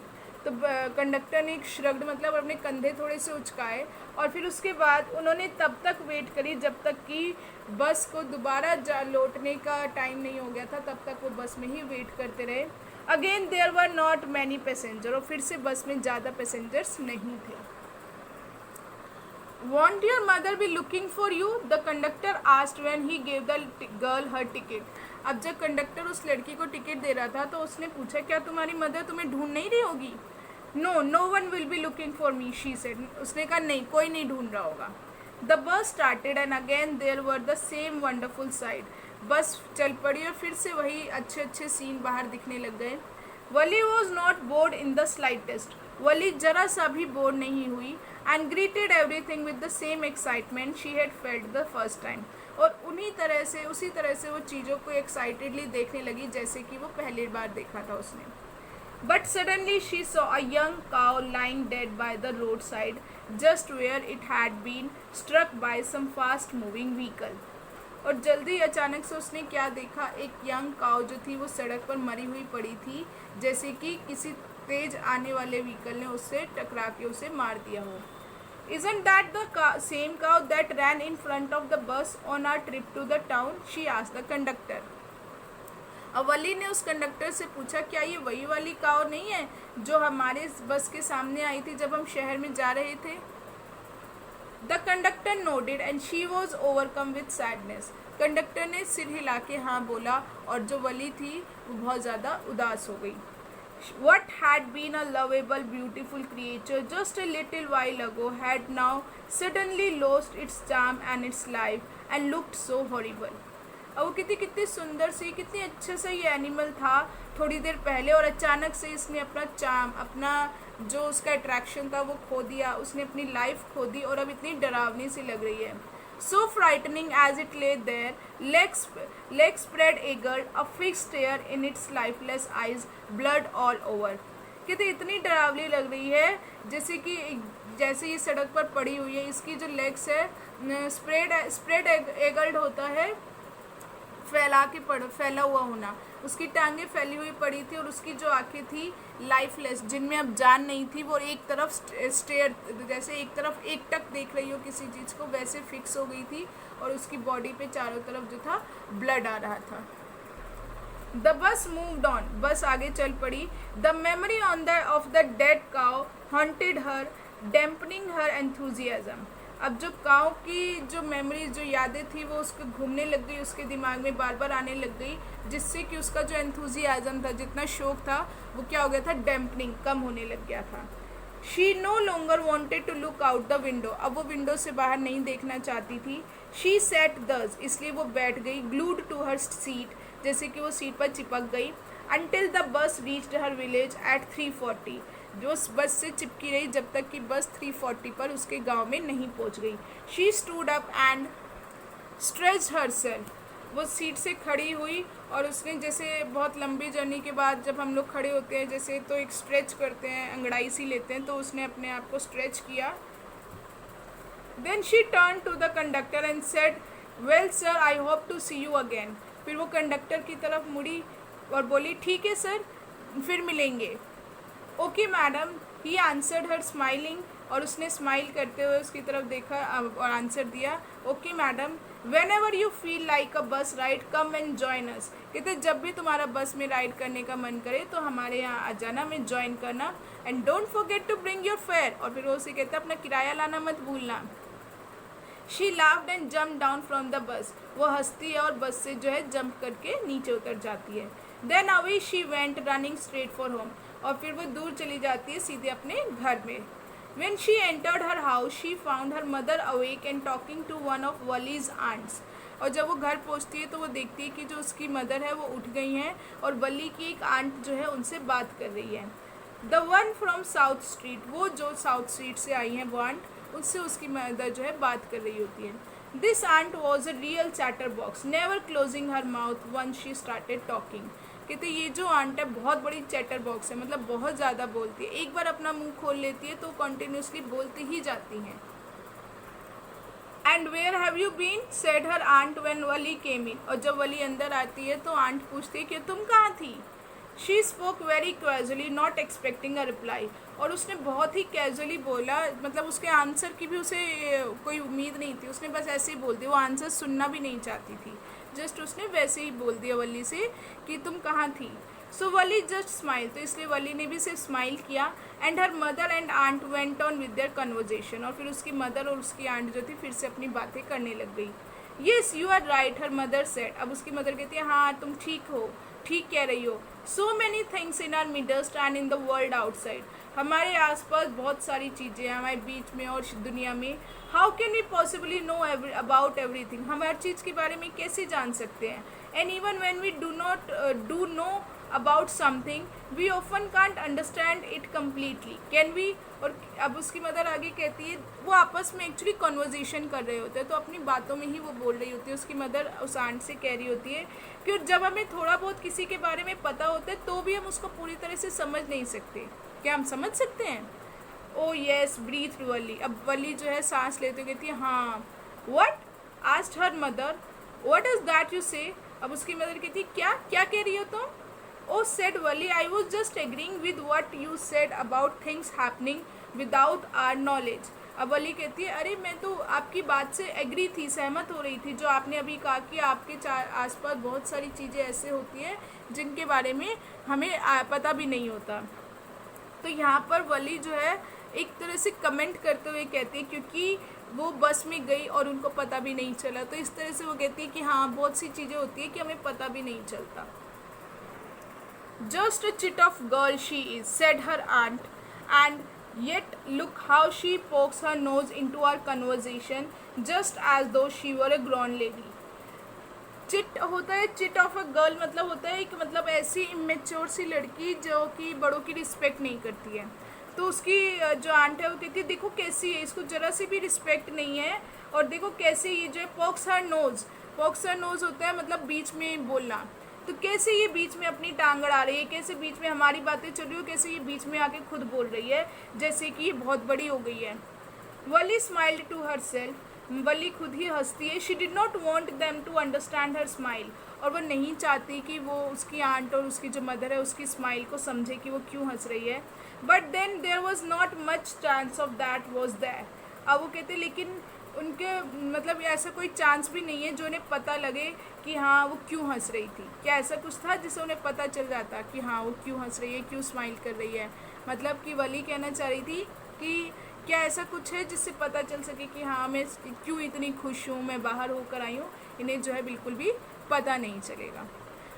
तो कंडक्टर ने एक श्रग्ड मतलब अपने कंधे थोड़े से उचकाए और फिर उसके बाद उन्होंने तब तक वेट करी जब तक कि बस को दोबारा लौटने का टाइम नहीं हो गया था, तब तक वो बस में ही वेट करते रहे। Again there were not many passenger, और फिर से बस में ज़्यादा पैसेंजर्स नहीं थे। Won't your mother be looking for you? The conductor asked when he gave the girl her ticket. अब जब कंडक्टर उस लड़की को टिकट दे रहा था तो उसने पूछा क्या तुम्हारी मदर तुम्हें ढूंढ नहीं रही होगी? No, no one will be looking for me, she said. उसने कहा नहीं कोई नहीं ढूंढ रहा होगा। The bus started and again there were the same wonderful sight. बस चल पड़ी और फिर से वही अच्छे अच्छे सीन बाहर दिखने लग गए। वली was not bored in the slightest. वली जरा सा भी बोर नहीं हुई and greeted everything with the same excitement she had felt the first time. और उसी तरह से वो चीज़ों को एक्साइटेडली देखने लगी जैसे कि वो पहली बार देखा था उसने। But suddenly she saw a young cow lying dead by the roadside, just where it had been struck by some fast moving vehicle. और जल्दी अचानक से उसने क्या देखा, एक यंग काउ जो थी वो सड़क पर मरी हुई पड़ी थी, जैसे कि किसी तेज आने वाले व्हीकल ने उससे टकरा के उसे मार दिया हो। Isn't that the same cow that ran in front of the bus on our trip to the town? She asked the conductor. अवली ने उस कंडक्टर से पूछा क्या ये वही वाली काव नहीं है जो हमारे बस के सामने आई थी जब हम शहर में जा रहे थे? The conductor nodded and she was overcome with sadness. Conductor ने सिर हिला के हाँ बोला और जो वली थी वो बहुत ज़्यादा उदास हो गई. What had been a lovable, beautiful creature just a little while ago had now suddenly lost its charm and its life and looked so horrible. अब वो कितनी सुंदर सी कितनी अच्छा सा ये एनिमल था थोड़ी देर पहले और अचानक से इसने अपना चार्म अपना जो उसका अट्रैक्शन था वो खो दिया, उसने अपनी लाइफ खो दी और अब इतनी डरावनी सी लग रही है. So frightening as it lay there, legs spread eagled, a fixed stare in its lifeless eyes, blood all over. कहते इतनी डरावनी लग रही है जैसे ये सड़क पर पड़ी हुई है. इसकी जो लेग्स है स्प्रेड एगल्ड होता है फैला हुआ होना. उसकी टांगें फैली हुई पड़ी थी और उसकी जो आंखें थी लाइफलेस जिनमें अब जान नहीं थी, वो एक तरफ स्टेयर जैसे एक तरफ एक टक देख रही हो किसी चीज़ को वैसे फिक्स हो गई थी और उसकी बॉडी पे चारों तरफ जो था ब्लड आ रहा था. The bus moved on. बस आगे चल पड़ी. The memory of the dead cow haunted her, dampening her enthusiasm. अब जो गाँव की जो मेमोरी, जो यादें थी, वो उसके घूमने लग गई, उसके दिमाग में बार बार आने लग गई, जिससे कि उसका जो एंथुजियाज़म था, जितना शौक था, वो क्या हो गया था, डैम्पनिंग, कम होने लग गया था। She no longer wanted to look out the window, अब वो विंडो से बाहर नहीं देखना चाहती थी। शी सेट दस, इसलिए वो बैठ गई, ग्लूड टू हर सीट, जैसे कि वो सीट पर चिपक गई। Until the bus reached her village at 3:40, जो बस से चिपकी रही जब तक कि बस 3:40 पर उसके गांव में नहीं पहुंच गई। She stood up and stretch herself, वो सीट से खड़ी हुई और उसने, जैसे बहुत लंबी जर्नी के बाद जब हम लोग खड़े होते हैं जैसे, तो एक स्ट्रेच करते हैं, अंगड़ाई सी लेते हैं, तो उसने अपने आप को स्ट्रेच किया। Then she turn to the conductor and said, well sir, I hope to see you again. फिर वो कंडक्टर की तरफ मुड़ी और बोली, ठीक है सर, फिर मिलेंगे। Okay madam, he answered her smiling, और उसने स्माइल करते हुए उसकी तरफ देखा और आंसर दिया, okay madam, whenever you feel like a bus ride come and join us. कहते जब भी तुम्हारा बस में राइड करने का मन करे तो हमारे यहाँ आ जाना, में ज्वाइन करना, and don't forget to bring your fare, और फिर वो उसे कहता अपना किराया लाना मत भूलना। She laughed and jump down from the bus, वो हंसती है और बस से जो है जंप करके नीचे उतर जाती है। Then away she went running straight for home, और फिर वो दूर चली जाती है सीधे अपने घर में। When she entered her house, she found her mother awake and talking to one of Wally's aunts. और जब वो घर पहुंचती है तो वो देखती है कि जो उसकी मदर है वो उठ गई हैं और वली की एक आंट जो है उनसे बात कर रही है। The one from south street, वो जो साउथ स्ट्रीट से आई हैं वो आंट, उससे उसकी मदर जो है बात कर रही होती है। This aunt was a real chatterbox, never closing her mouth one she started talking. कहते ये जो आंट है बहुत बड़ी चैटर बॉक्स है, मतलब बहुत ज़्यादा बोलती है, एक बार अपना मुंह खोल लेती है तो कंटिन्यूसली बोलती ही जाती हैं। And where have you been, said her aunt when Valli came in, और जब वली अंदर आती है तो आंट पूछती है कि तुम कहाँ थी। She spoke very casually not expecting a reply, और उसने बहुत ही कैजुअली बोला, मतलब उसके आंसर की भी उसे कोई उम्मीद नहीं थी, उसने बस ऐसे ही बोल दिया, वो आंसर सुनना भी नहीं चाहती थी, जस्ट उसने वैसे ही बोल दिया वली से कि तुम कहाँ थी। सो वली जस्ट स्माइल, तो इसलिए वली ने भी सिर्फ स्माइल किया। And her mother and aunt went on with their conversation, और फिर उसकी मदर और उसकी आंट जो थी फिर से अपनी बातें करने लग गई। Yes you are right, her mother said, अब उसकी मदर कहती है हाँ तुम ठीक हो, ठीक कह रही हो। So many things in are midst and in the world outside, हमारे आसपास बहुत सारी चीज़ें हैं, हमारे बीच में और दुनिया में। How can we possibly know about everything, हम हर चीज़ के बारे में कैसे जान सकते हैं। And even when we do not do know about something we often can't understand it completely, can we. और अब उसकी मदर आगे कहती है, वो आपस में एक्चुअली कन्वर्जेशन कर रहे होते हैं, तो अपनी बातों में ही वो बोल रही होती है। उसकी मदर उस आंट से कह रही होती है कि जब हमें थोड़ा बहुत किसी के बारे में पता होता है तो भी हम उसको पूरी तरह से समझ नहीं सकते, क्या हम समझ सकते हैं। ओ येस ब्रीथ वली, अब वली जो है सांस लेते हुए कहती है हाँ। What, asked her mother, what is that you से, अब उसकी मदर कहती है क्या क्या कह रही हो तुम। Oh said Valli, I was just agreeing with what you said about things happening without our knowledge. अब वली कहती है अरे मैं तो आपकी बात से एग्री थी, सहमत हो रही थी, जो आपने अभी कहा कि आपके आसपास बहुत सारी चीज़ें ऐसे होती हैं जिनके बारे में हमें पता भी नहीं होता। तो यहाँ पर वली जो है एक तरह से कमेंट करते हुए कहती है, क्योंकि वो बस में गई और उनको पता भी नहीं चला, तो इस तरह से वो कहती है कि हाँ बहुत सी चीज़ें होती है कि हमें पता भी नहीं चलता। Just a chit of girl she is, said her aunt, and yet look how she pokes her nose into our conversation just as though she were a grown lady. Chit होता है, chit of a girl मतलब होता है कि मतलब ऐसी immature सी लड़की जो कि बड़ों की रिस्पेक्ट नहीं करती है। तो उसकी जो आंट है वो कहती है देखो कैसी है, इसको ज़रा सी भी रिस्पेक्ट नहीं है, और देखो कैसे ये जो है पॉक्स हर नोज़, पॉक्स हर नोज़ होता है मतलब बीच में बोलना, तो कैसे ये बीच में अपनी टांग अड़ा रही है, कैसे बीच में हमारी बातें चल रही हो, कैसे ये बीच में आके खुद बोल रही है जैसे कि ये बहुत बड़ी हो गई है। Valli smiled to herself, Valli खुद ही हंसती है। She did not want them to understand her smile, और वो नहीं चाहती कि वो उसकी आंट और उसकी जो मदर है उसकी स्माइल को समझे कि वो क्यों हंस रही है। But then there was not much chance of that was there, अब वो कहते लेकिन उनके मतलब ऐसा कोई चांस भी नहीं है जो उन्हें पता लगे कि हाँ वो क्यों हंस रही थी। क्या ऐसा कुछ था जिससे उन्हें पता चल जाता कि हाँ वो क्यों हंस रही है, क्यों स्माइल कर रही है। मतलब कि वली कहना चाह रही थी कि क्या ऐसा कुछ है जिससे पता चल सके कि हाँ मैं क्यों इतनी खुश हूँ, मैं बाहर होकर आई हूँ? इन्हें जो है बिल्कुल भी पता नहीं चलेगा.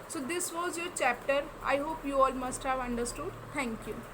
So this was your chapter. I hope you all must have understood. Thank you.